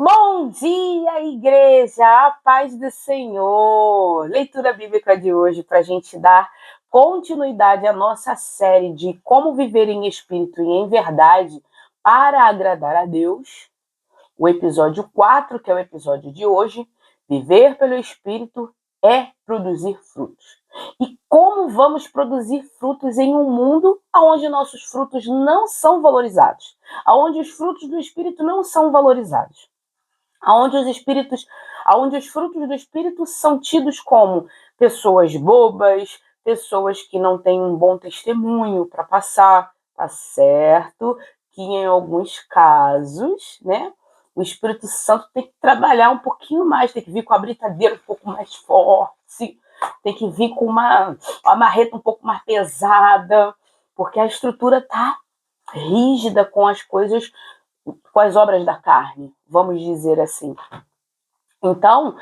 Bom dia, igreja! A paz do Senhor! Leitura bíblica de hoje para a gente dar continuidade à nossa série de como viver em espírito e em verdade para agradar a Deus. O episódio 4, que é o episódio de hoje, viver pelo espírito é produzir frutos. E como vamos produzir frutos em um mundo onde nossos frutos não são valorizados, onde os frutos do espírito não são valorizados? Onde os frutos do espírito são tidos como pessoas bobas, pessoas que não têm um bom testemunho para passar, tá certo? Que em alguns casos, né, o Espírito Santo tem que trabalhar um pouquinho mais, tem que vir com a britadeira um pouco mais forte, tem que vir com uma marreta um pouco mais pesada, porque a estrutura tá rígida com as coisas, com as obras da carne, vamos dizer assim. Então,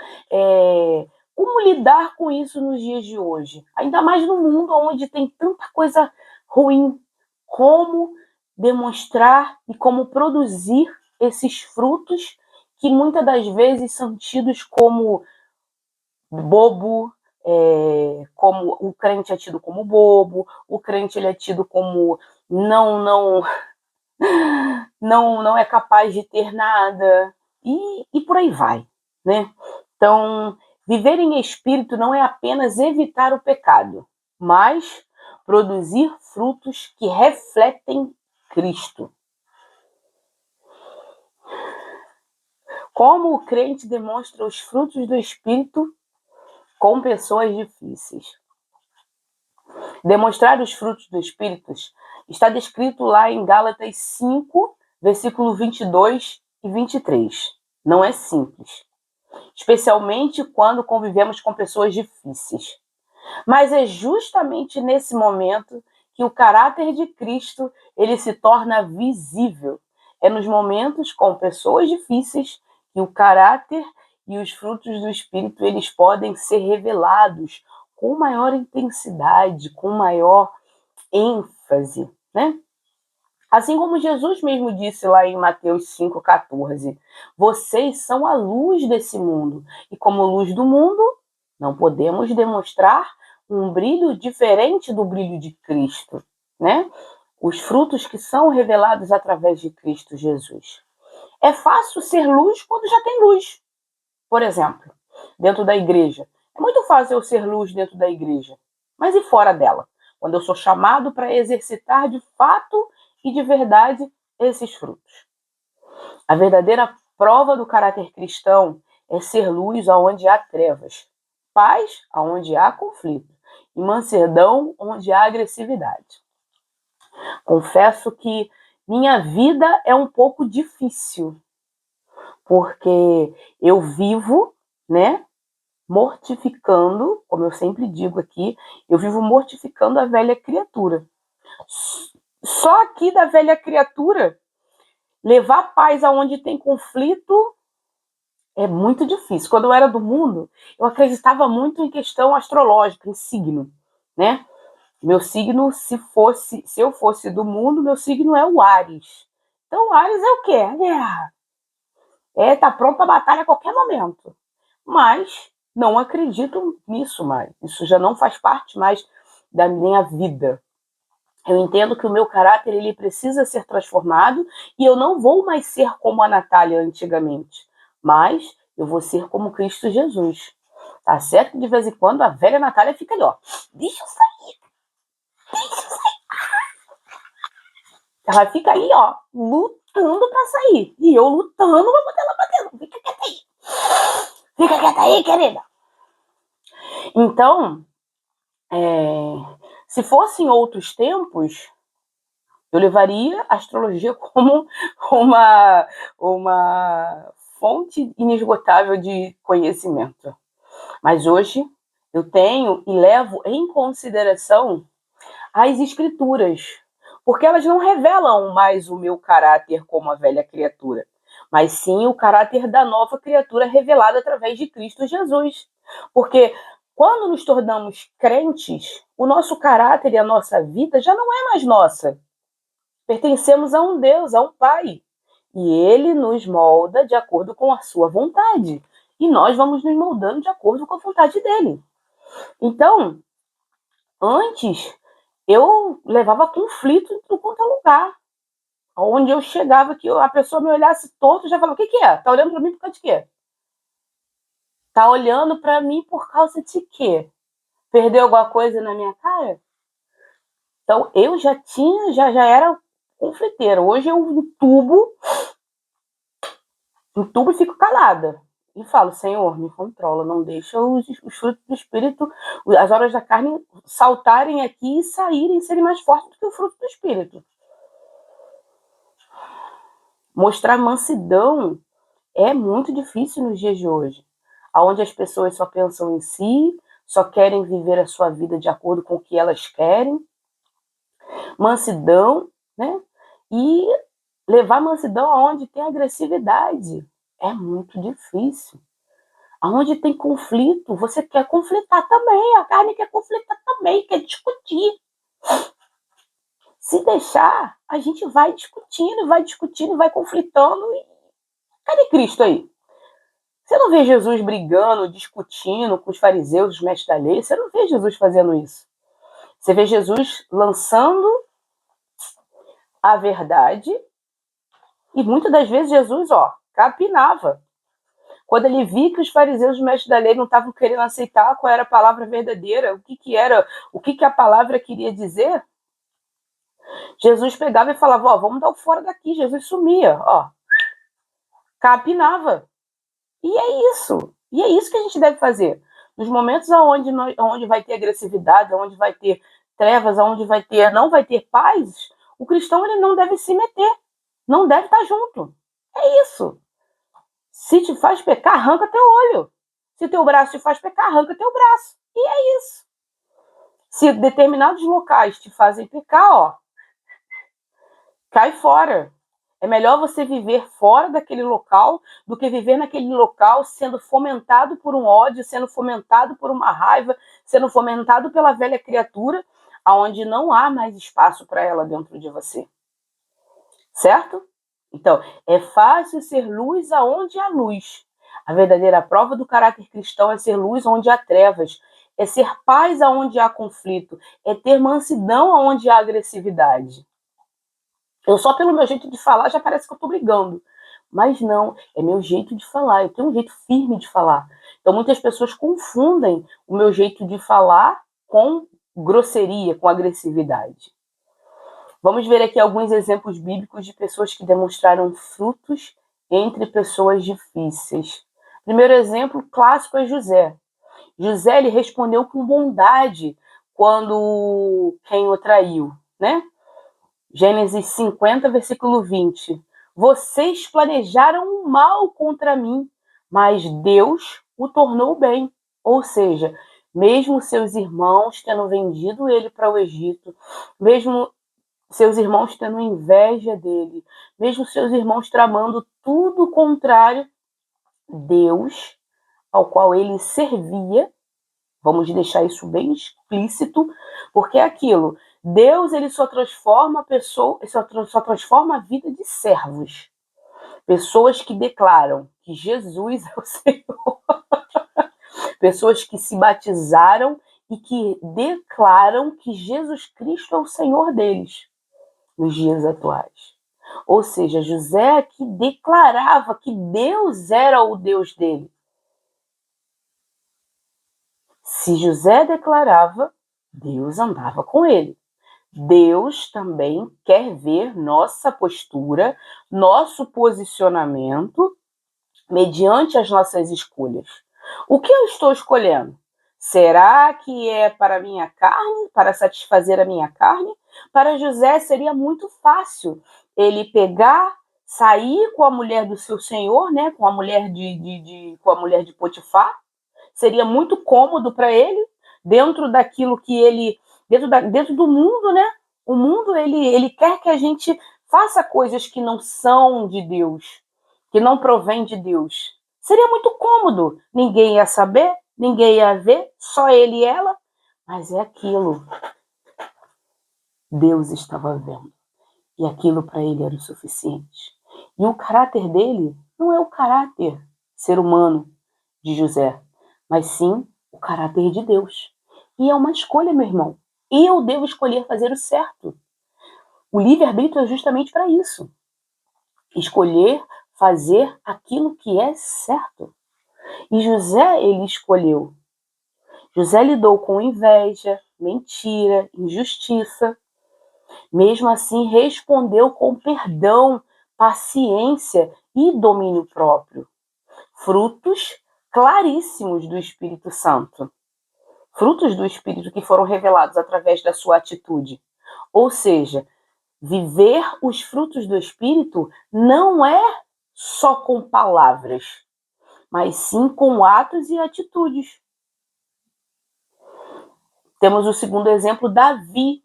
como lidar com isso nos dias de hoje? Ainda mais no mundo onde tem tanta coisa ruim. Como demonstrar e como produzir esses frutos que muitas das vezes são tidos como bobo, como o crente é tido como bobo, o crente ele é tido como não é capaz de ter nada, e por aí vai, né? Então, viver em espírito não é apenas evitar o pecado, mas produzir frutos que refletem Cristo. Como o crente demonstra os frutos do Espírito com pessoas difíceis? Demonstrar os frutos do Espírito está descrito lá em Gálatas 5, versículo 22 e 23. Não é simples, especialmente quando convivemos com pessoas difíceis. Mas é justamente nesse momento que o caráter de Cristo ele se torna visível. É nos momentos com pessoas difíceis que o caráter e os frutos do Espírito eles podem ser revelados com maior intensidade, com maior ênfase, né? Assim como Jesus mesmo disse lá em Mateus 5,14, vocês são a luz desse mundo, e como luz do mundo, não podemos demonstrar um brilho diferente do brilho de Cristo, né? Os frutos que são revelados através de Cristo Jesus. É fácil ser luz quando já tem luz. Por exemplo, dentro da igreja. É muito fácil eu ser luz dentro da igreja, mas e fora dela? Quando eu sou chamado para exercitar de fato e de verdade esses frutos. A verdadeira prova do caráter cristão é ser luz aonde há trevas, paz aonde há conflito e mansidão onde há agressividade. Confesso que minha vida é um pouco difícil, porque eu vivo, né, mortificando, como eu sempre digo aqui, eu vivo mortificando a velha criatura. Só aqui da velha criatura, levar paz aonde tem conflito é muito difícil. Quando eu era do mundo, eu acreditava muito em questão astrológica, em signo, né? Meu signo, se eu fosse do mundo, meu signo é o Áries. Então, o Áries é o quê? É guerra. Tá pronto para batalha a qualquer momento. Mas não acredito nisso mais. Isso já não faz parte mais da minha vida. Eu entendo que o meu caráter ele precisa ser transformado e eu não vou mais ser como a Natália antigamente, mas eu vou ser como Cristo Jesus. Tá certo que de vez em quando a velha Natália fica ali, ó. Deixa eu sair. Deixa eu sair. Ela fica ali, ó, lutando pra sair. E eu lutando pra botar ela pra dentro. Fica quieta aí. Fica quieta aí, querida. Então, se fossem outros tempos, eu levaria a astrologia como uma fonte inesgotável de conhecimento. Mas hoje eu tenho e levo em consideração as escrituras, porque elas não revelam mais o meu caráter como a velha criatura, mas sim o caráter da nova criatura revelado através de Cristo Jesus. Porque quando nos tornamos crentes, o nosso caráter e a nossa vida já não é mais nossa. Pertencemos a um Deus, a um Pai. E ele nos molda de acordo com a sua vontade. E nós vamos nos moldando de acordo com a vontade dele. Então, antes, eu levava conflito em tudo quanto é lugar. Onde eu chegava, que a pessoa me olhasse torto, já falava, o que que é? Tá olhando pra mim por causa de quê? Tá olhando pra mim por causa de quê? Perdeu alguma coisa na minha cara? Então, eu já era confliteira. Hoje eu entubo e fico calada. E falo, Senhor, me controla, não deixa os frutos do Espírito, as obras da carne saltarem aqui e saírem, serem mais fortes do que o fruto do Espírito. Mostrar mansidão é muito difícil nos dias de hoje, onde as pessoas só pensam em si, só querem viver a sua vida de acordo com o que elas querem. Mansidão, né? E levar mansidão aonde tem agressividade é muito difícil. Aonde tem conflito, você quer conflitar também, a carne quer conflitar também, quer discutir. Se deixar, a gente vai discutindo, vai conflitando. E cadê Cristo aí? Você não vê Jesus brigando, discutindo com os fariseus, os mestres da lei? Você não vê Jesus fazendo isso. Você vê Jesus lançando a verdade e muitas das vezes Jesus, capinava. Quando ele via que os fariseus, os mestres da lei, não estavam querendo aceitar qual era a palavra verdadeira, o que a palavra queria dizer, Jesus pegava e falava, vamos dar o fora daqui. Jesus sumia, capinava. E é isso. E é isso que a gente deve fazer. Nos momentos onde vai ter agressividade, onde vai ter trevas, onde não vai ter paz, o cristão ele não deve se meter. Não deve estar junto. É isso. Se te faz pecar, arranca teu olho. Se teu braço te faz pecar, arranca teu braço. E é isso. Se determinados locais te fazem pecar, cai fora. É melhor você viver fora daquele local do que viver naquele local sendo fomentado por um ódio, sendo fomentado por uma raiva, sendo fomentado pela velha criatura, aonde não há mais espaço para ela dentro de você. Certo? Então, é fácil ser luz aonde há luz. A verdadeira prova do caráter cristão é ser luz onde há trevas, é ser paz aonde há conflito, é ter mansidão aonde há agressividade. Eu só pelo meu jeito de falar já parece que eu estou brigando. Mas não, é meu jeito de falar, eu tenho um jeito firme de falar. Então muitas pessoas confundem o meu jeito de falar com grosseria, com agressividade. Vamos ver aqui alguns exemplos bíblicos de pessoas que demonstraram frutos entre pessoas difíceis. Primeiro exemplo clássico é José. José ele respondeu com bondade quando quem o traiu, né? Gênesis 50, versículo 20. Vocês planejaram o mal contra mim, mas Deus o tornou bem. Ou seja, mesmo seus irmãos tendo vendido ele para o Egito, mesmo seus irmãos tendo inveja dele, mesmo seus irmãos tramando tudo contrário, Deus, ao qual ele servia, vamos deixar isso bem explícito, porque é aquilo, Deus ele só transforma a pessoa, só transforma a vida de servos. Pessoas que declaram que Jesus é o Senhor. Pessoas que se batizaram e que declaram que Jesus Cristo é o Senhor deles nos dias atuais. Ou seja, José que declarava que Deus era o Deus dele. Se José declarava, Deus andava com ele. Deus também quer ver nossa postura, nosso posicionamento mediante as nossas escolhas. O que eu estou escolhendo? Será que é para a minha carne, para satisfazer a minha carne? Para José seria muito fácil ele pegar, sair com a mulher do seu senhor, né, com a mulher com a mulher de Potifar. Seria muito cômodo para ele, dentro daquilo que ele, dentro do mundo, né? O mundo ele quer que a gente faça coisas que não são de Deus, que não provém de Deus. Seria muito cômodo, ninguém ia saber, ninguém ia ver, só ele e ela, mas é aquilo. Deus estava vendo. E aquilo para ele era o suficiente. E o caráter dele não é o caráter ser humano de José, mas sim o caráter de Deus. E é uma escolha, meu irmão. Eu devo escolher fazer o certo. O livre-arbítrio é justamente para isso. Escolher fazer aquilo que é certo. E José, ele escolheu. José lidou com inveja, mentira, injustiça. Mesmo assim, respondeu com perdão, paciência e domínio próprio. Frutos claríssimos do Espírito Santo. Frutos do Espírito que foram revelados através da sua atitude. Ou seja, viver os frutos do Espírito não é só com palavras, mas sim com atos e atitudes. Temos o segundo exemplo, Davi.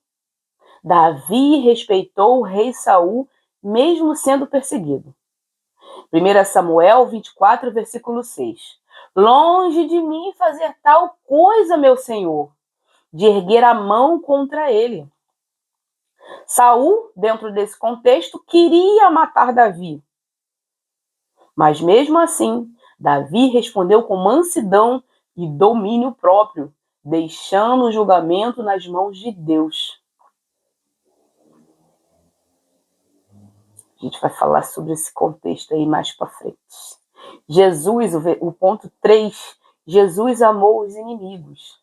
Davi respeitou o rei Saul, mesmo sendo perseguido. 1 Samuel 24, versículo 6. Longe de mim fazer tal coisa, meu senhor, de erguer a mão contra ele. Saul, dentro desse contexto, queria matar Davi. Mas mesmo assim, Davi respondeu com mansidão e domínio próprio, deixando o julgamento nas mãos de Deus. A gente vai falar sobre esse contexto aí mais para frente. Jesus, o ponto 3, Jesus amou os inimigos.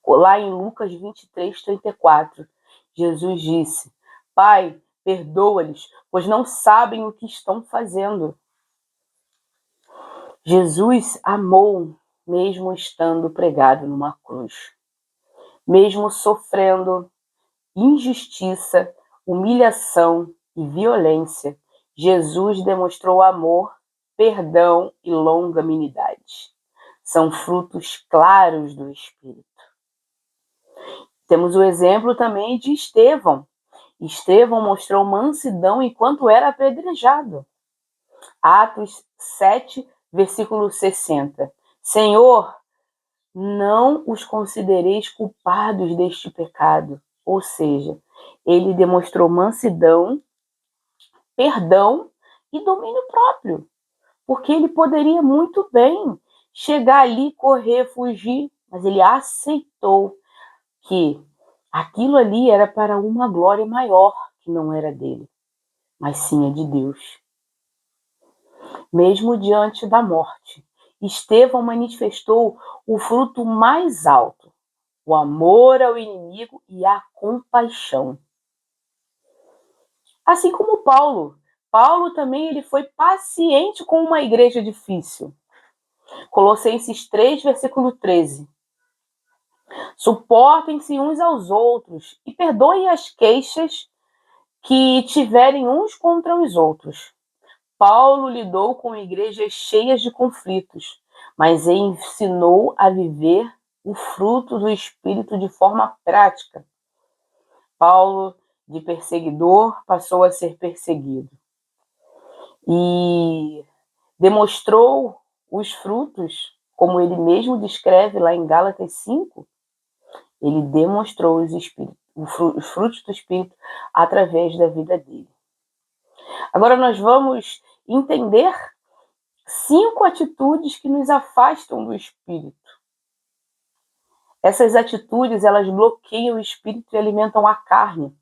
Lá em Lucas 23, 34, Jesus disse: Pai, perdoa-lhes, pois não sabem o que estão fazendo. Jesus amou, mesmo estando pregado numa cruz, mesmo sofrendo injustiça, humilhação e violência. Jesus demonstrou amor, perdão e longanimidade. São frutos claros do Espírito. Temos o exemplo também de Estevão. Estevão mostrou mansidão enquanto era apedrejado. Atos 7, versículo 60. Senhor, não os considereis culpados deste pecado. Ou seja, ele demonstrou mansidão, perdão e domínio próprio. Porque ele poderia muito bem chegar ali, correr, fugir, mas ele aceitou que aquilo ali era para uma glória maior, que não era dele, mas sim a de Deus. Mesmo diante da morte, Estevão manifestou o fruto mais alto, o amor ao inimigo e a compaixão. Assim como Paulo. Paulo também ele foi paciente com uma igreja difícil. Colossenses 3, versículo 13. Suportem-se uns aos outros e perdoem as queixas que tiverem uns contra os outros. Paulo lidou com igrejas cheias de conflitos, mas ensinou a viver o fruto do Espírito de forma prática. Paulo, de perseguidor, passou a ser perseguido. E demonstrou os frutos, como ele mesmo descreve lá em Gálatas 5, ele demonstrou os frutos do Espírito através da vida dele. Agora nós vamos entender 5 atitudes que nos afastam do Espírito. Essas atitudes, elas bloqueiam o Espírito e alimentam a carne.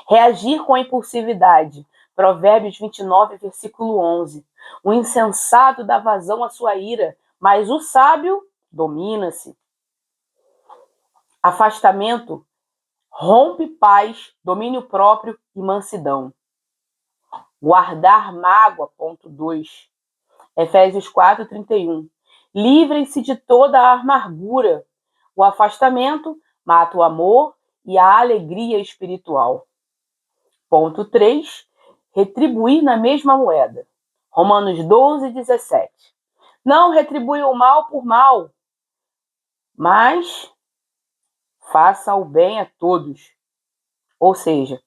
Reagir com a impulsividade. Provérbios 29, versículo 11. O insensato dá vazão à sua ira, mas o sábio domina-se. Afastamento rompe paz, domínio próprio e mansidão. Guardar mágoa, ponto 2. Efésios 4, 31. Livrem-se de toda a amargura. O afastamento mata o amor e a alegria espiritual. Ponto 3. Retribuir na mesma moeda. Romanos 12, 17. Não retribui o mal por mal, mas faça o bem a todos. Ou seja,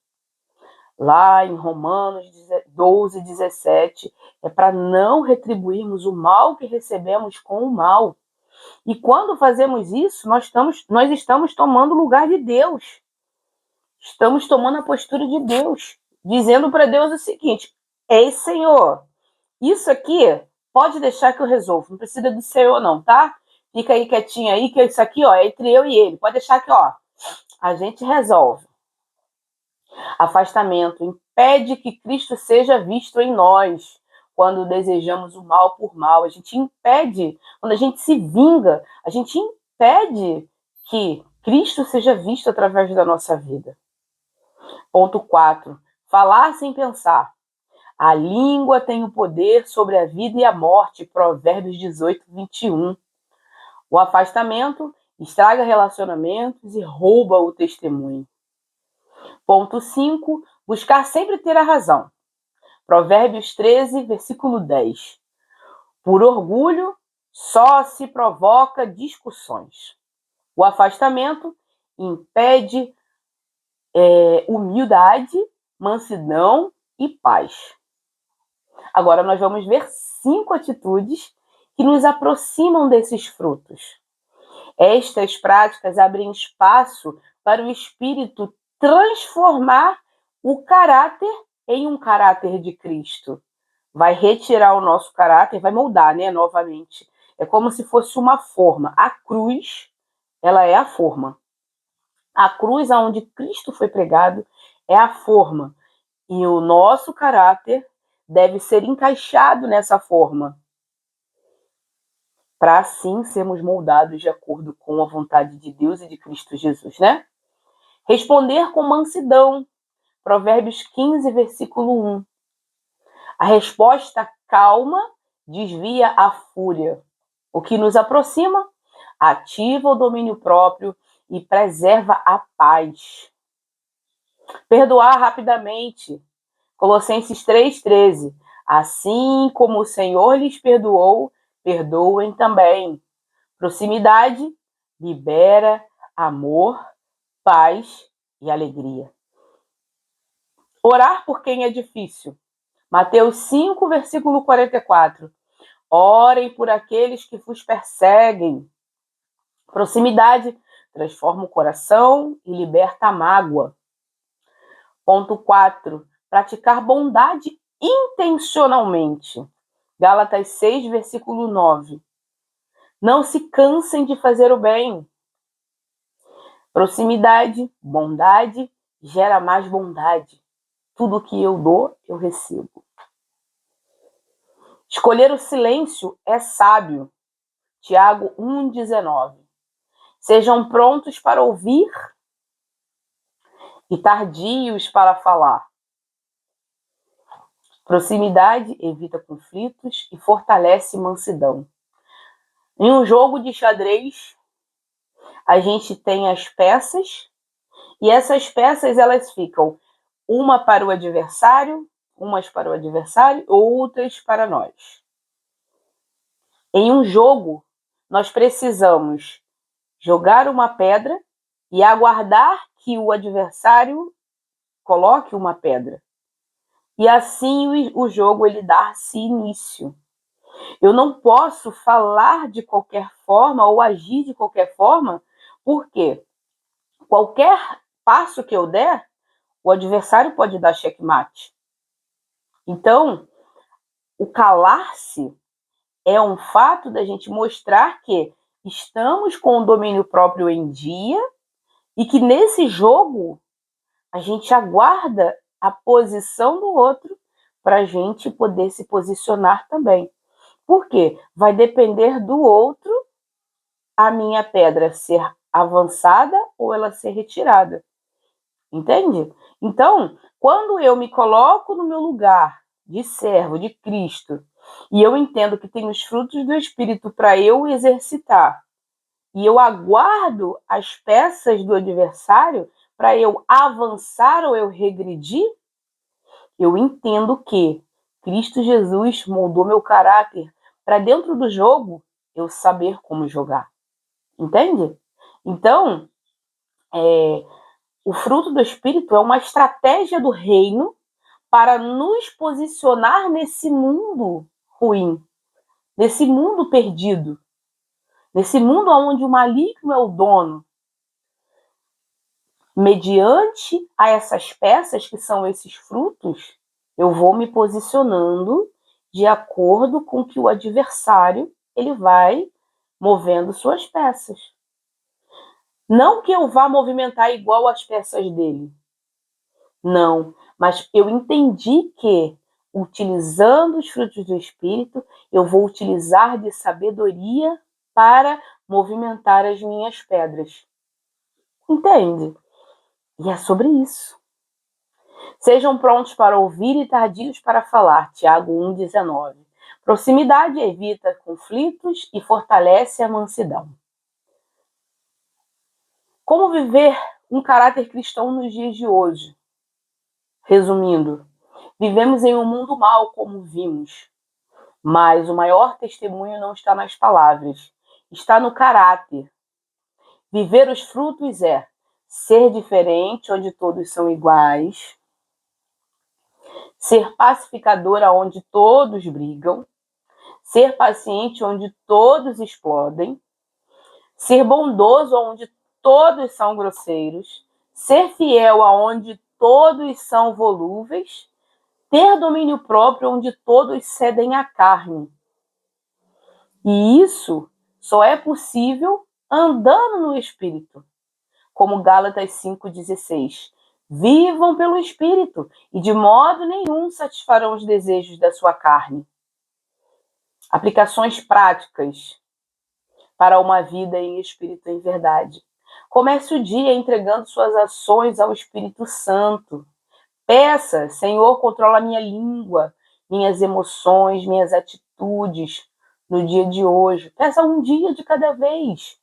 lá em Romanos 12, 17, é para não retribuirmos o mal que recebemos com o mal. E quando fazemos isso, nós estamos tomando o lugar de Deus. Estamos tomando a postura de Deus, dizendo para Deus o seguinte: Ei, Senhor, isso aqui pode deixar que eu resolvo. Não precisa do Senhor, não, tá? Fica aí quietinho aí, que isso aqui, ó, é entre eu e ele. Pode deixar que, ó, a gente resolve. Afastamento impede que Cristo seja visto em nós. Quando desejamos o mal por mal, a gente impede, quando a gente se vinga, a gente impede que Cristo seja visto através da nossa vida. Ponto 4. Falar sem pensar. A língua tem o poder sobre a vida e a morte. Provérbios 18, 21. O afastamento estraga relacionamentos e rouba o testemunho. Ponto 5. Buscar sempre ter a razão. Provérbios 13, versículo 10. Por orgulho, só se provoca discussões. O afastamento impede humildade, mansidão e paz. Agora nós vamos ver 5 atitudes que nos aproximam desses frutos. Estas práticas abrem espaço para o Espírito transformar o caráter em um caráter de Cristo. Vai retirar o nosso caráter, vai moldar, né, novamente. É como se fosse uma forma. A cruz, ela é a forma. A cruz aonde Cristo foi pregado é a forma. E o nosso caráter deve ser encaixado nessa forma, para assim sermos moldados de acordo com a vontade de Deus e de Cristo Jesus, né? Responder com mansidão. Provérbios 15, versículo 1. A resposta calma desvia a fúria. O que nos aproxima ativa o domínio próprio e preserva a paz. Perdoar rapidamente. Colossenses 3,13. Assim como o Senhor lhes perdoou, perdoem também. Proximidade libera amor, paz e alegria. Orar por quem é difícil. Mateus 5, versículo 44. Orem por aqueles que vos perseguem. Proximidade transforma o coração e liberta a mágoa. Ponto 4. Praticar bondade intencionalmente. Gálatas 6, versículo 9. Não se cansem de fazer o bem. Proximidade, bondade, gera mais bondade. Tudo que eu dou, eu recebo. Escolher o silêncio é sábio. Tiago 1,19. Sejam prontos para ouvir e tardios para falar. Proximidade evita conflitos e fortalece mansidão. Em um jogo de xadrez, a gente tem as peças e essas peças elas ficam uma para o adversário, umas para o adversário, outras para nós. Em um jogo, nós precisamos jogar uma pedra e aguardar que o adversário coloque uma pedra. E assim o jogo ele dá-se início. Eu não posso falar de qualquer forma ou agir de qualquer forma, porque qualquer passo que eu der, o adversário pode dar checkmate. Então, o calar-se é um fato da gente mostrar que estamos com o domínio próprio em dia e que nesse jogo a gente aguarda a posição do outro para a gente poder se posicionar também. Por quê? Vai depender do outro a minha pedra ser avançada ou ela ser retirada. Entende? Então, quando eu me coloco no meu lugar de servo de Cristo e eu entendo que tem os frutos do Espírito para eu exercitar e eu aguardo as peças do adversário para eu avançar ou eu regredir, eu entendo que Cristo Jesus moldou meu caráter para dentro do jogo eu saber como jogar. Entende? Então, o fruto do Espírito é uma estratégia do reino para nos posicionar nesse mundo ruim, nesse mundo perdido, nesse mundo onde o maligno é o dono. Mediante a essas peças, que são esses frutos, Eu vou me posicionando de acordo com que o adversário ele vai movendo suas peças. Não que eu vá movimentar igual as peças dele. Não, mas eu entendi que, utilizando os frutos do Espírito, eu vou utilizar de sabedoria para movimentar as minhas pedras. Entende? E é sobre isso. Sejam prontos para ouvir e tardios para falar. Tiago 1,19. Proximidade evita conflitos e fortalece a mansidão. Como viver um caráter cristão nos dias de hoje? Resumindo, vivemos em um mundo mau, como vimos, mas o maior testemunho não está nas palavras, está no caráter. Viver os frutos é ser diferente onde todos são iguais, ser pacificador onde todos brigam, ser paciente onde todos explodem, ser bondoso onde todos são grosseiros, ser fiel aonde todos são volúveis, ter domínio próprio onde todos cedem à carne. E isso só é possível andando no Espírito, como Gálatas 5,16. Vivam pelo Espírito e de modo nenhum satisfarão os desejos da sua carne. Aplicações práticas para uma vida em Espírito em verdade. Comece o dia entregando suas ações ao Espírito Santo. Peça, Senhor, controla minha língua, minhas emoções, minhas atitudes no dia de hoje. Peça um dia de cada vez.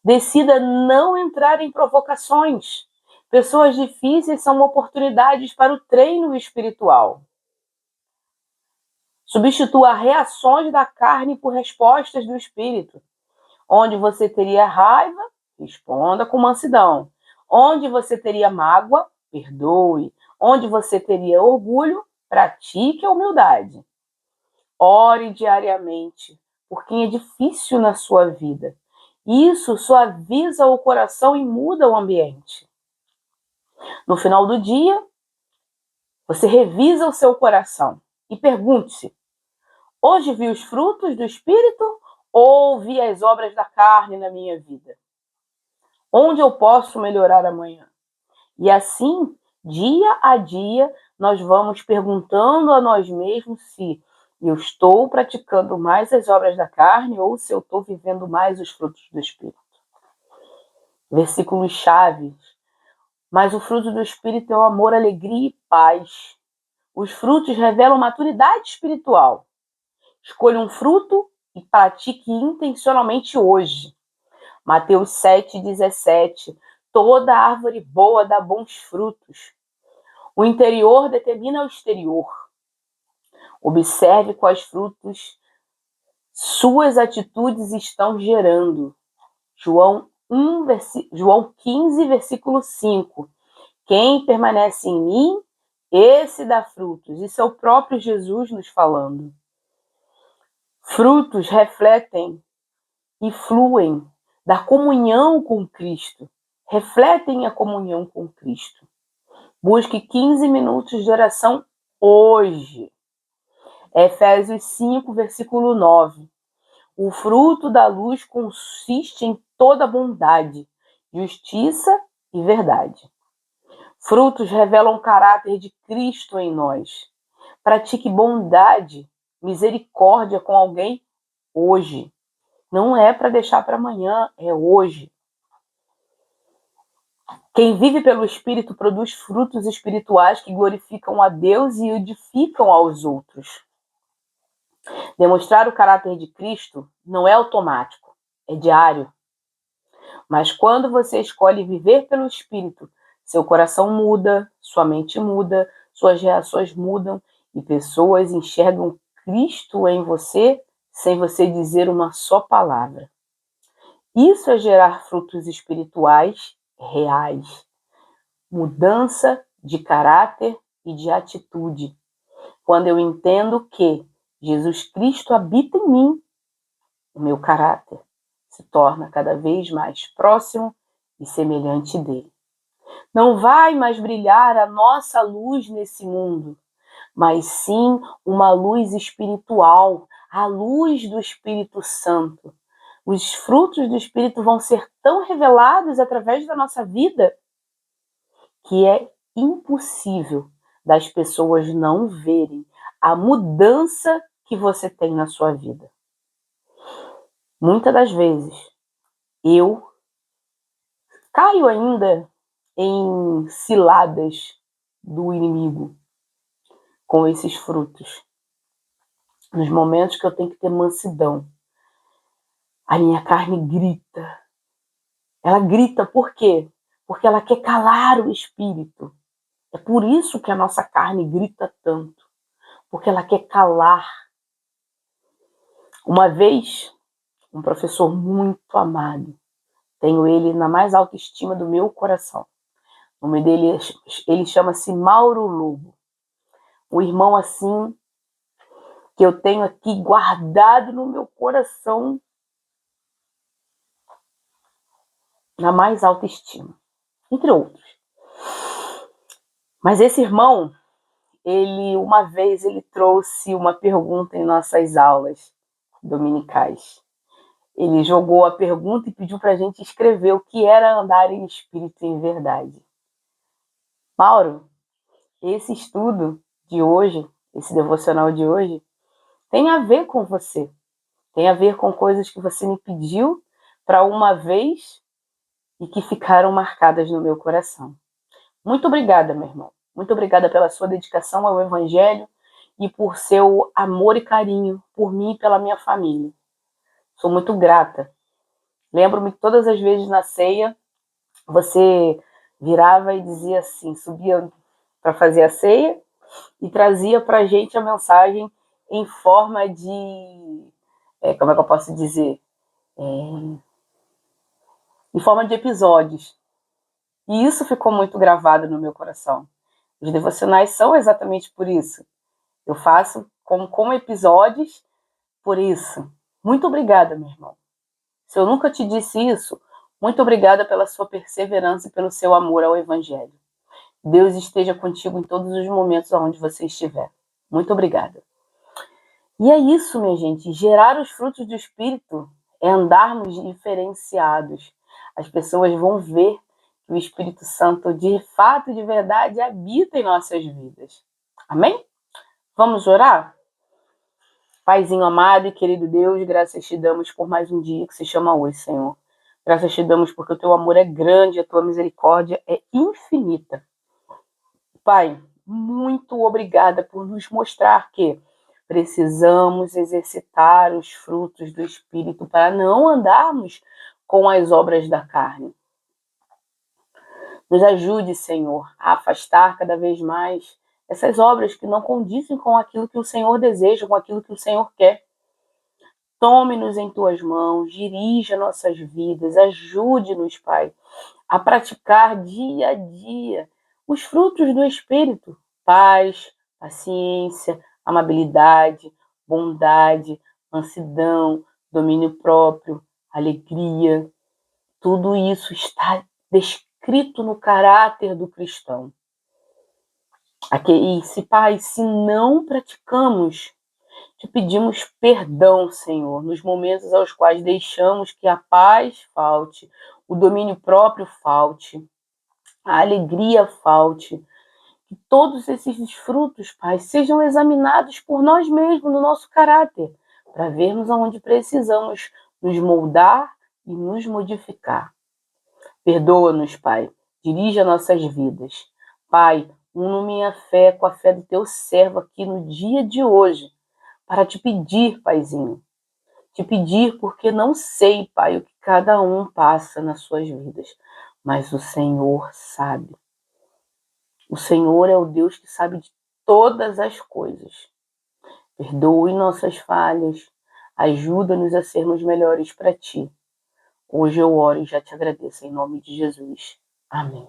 Decida não entrar em provocações. Pessoas difíceis são oportunidades para o treino espiritual. Substitua reações da carne por respostas do espírito. Onde você teria raiva, responda com mansidão. Onde você teria mágoa, perdoe. Onde você teria orgulho, pratique a humildade. Ore diariamente por quem é difícil na sua vida. Isso suaviza o coração e muda o ambiente. No final do dia, você revisa o seu coração e pergunte-se: hoje vi os frutos do Espírito ou vi as obras da carne na minha vida? Onde eu posso melhorar amanhã? E assim, dia a dia, nós vamos perguntando a nós mesmos se eu estou praticando mais as obras da carne ou se eu estou vivendo mais os frutos do Espírito. Versículos chaves. Mas o fruto do Espírito é o amor, alegria e paz. Os frutos revelam maturidade espiritual. Escolha um fruto e pratique intencionalmente hoje. Mateus 7,17. Toda árvore boa dá bons frutos. O interior determina o exterior. Observe quais frutos suas atitudes estão gerando. João 15, versículo 5. Quem permanece em mim, esse dá frutos. Isso é o próprio Jesus nos falando. Frutos refletem e fluem da comunhão com Cristo. Refletem a comunhão com Cristo. Busque 15 minutos de oração hoje. Efésios 5, versículo 9. O fruto da luz consiste em toda bondade, justiça e verdade. Frutos revelam o caráter de Cristo em nós. Pratique bondade, misericórdia com alguém hoje. Não é para deixar para amanhã, é hoje. Quem vive pelo Espírito produz frutos espirituais que glorificam a Deus e edificam aos outros. Demonstrar o caráter de Cristo não é automático, é diário. Mas quando você escolhe viver pelo Espírito, seu coração muda, sua mente muda, suas reações mudam e pessoas enxergam Cristo em você sem você dizer uma só palavra. Isso é gerar frutos espirituais reais. Mudança de caráter e de atitude. Quando eu entendo que Jesus Cristo habita em mim, o meu caráter se torna cada vez mais próximo e semelhante dele. Não vai mais brilhar a nossa luz nesse mundo. mas sim uma luz espiritual, a luz do Espírito Santo. Os frutos do Espírito vão ser tão revelados através da nossa vida que é impossível das pessoas não verem a mudança que você tem na sua vida. Muitas das vezes, eu caio ainda em ciladas do inimigo com esses frutos. Nos momentos que eu tenho que ter mansidão, a minha carne grita. Ela grita por quê? Porque ela quer calar o espírito. É por isso que a nossa carne grita tanto. Porque ela quer calar. Uma vez, um professor muito amado, tenho ele na mais alta estima do meu coração. O nome dele, ele chama-se Mauro Lobo. Um irmão assim, que eu tenho aqui guardado no meu coração, na mais alta estima, entre outros. Mas esse irmão, uma vez ele trouxe uma pergunta em nossas aulas dominicais. Ele jogou a pergunta e pediu para a gente escrever o que era andar em espírito e em verdade. Mauro, esse estudo de hoje, esse devocional de hoje, tem a ver com você. Tem a ver com coisas que você me pediu para uma vez e que ficaram marcadas no meu coração. Muito obrigada, meu irmão. Muito obrigada pela sua dedicação ao Evangelho e por seu amor e carinho por mim e pela minha família. Sou muito grata. Lembro-me que todas as vezes na ceia, você virava e dizia assim, subia para fazer a ceia e trazia para a gente a mensagem em forma de... como é que eu posso dizer? Em forma de episódios. E isso ficou muito gravado no meu coração. Os devocionais são exatamente por isso. Eu faço como episódios por isso. Muito obrigada, meu irmão. Se eu nunca te disse isso, muito obrigada pela sua perseverança e pelo seu amor ao Evangelho. Deus esteja contigo em todos os momentos onde você estiver. Muito obrigada. E é isso, minha gente. Gerar os frutos do Espírito é andarmos diferenciados. As pessoas vão ver que o Espírito Santo, de fato, de verdade, habita em nossas vidas. Amém? Vamos orar? Paizinho amado e querido Deus, graças te damos por mais um dia que se chama hoje, Senhor. Graças te damos porque o teu amor é grande, a tua misericórdia é infinita. Pai, muito obrigada por nos mostrar que precisamos exercitar os frutos do Espírito para não andarmos com as obras da carne. Nos ajude, Senhor, a afastar cada vez mais essas obras que não condizem com aquilo que o Senhor deseja, com aquilo que o Senhor quer. Tome-nos em tuas mãos, dirija nossas vidas, ajude-nos, Pai, a praticar dia a dia os frutos do Espírito: paz, paciência, amabilidade, bondade, mansidão, domínio próprio, alegria. Tudo isso está descrito no caráter do cristão. Pai, se não praticamos, te pedimos perdão, Senhor, nos momentos aos quais deixamos que a paz falte, o domínio próprio falte, a alegria falte. Que todos esses frutos, Pai, sejam examinados por nós mesmos, no nosso caráter, para vermos aonde precisamos nos moldar e nos modificar. Perdoa-nos, Pai, dirija nossas vidas. Pai, uno minha fé com a fé do teu servo aqui no dia de hoje, para te pedir, Paizinho, te pedir porque não sei, Pai, o que cada um passa nas suas vidas, mas o Senhor sabe. O Senhor é o Deus que sabe de todas as coisas. Perdoe nossas falhas, ajuda-nos a sermos melhores para Ti. Hoje eu oro e já te agradeço em nome de Jesus. Amém.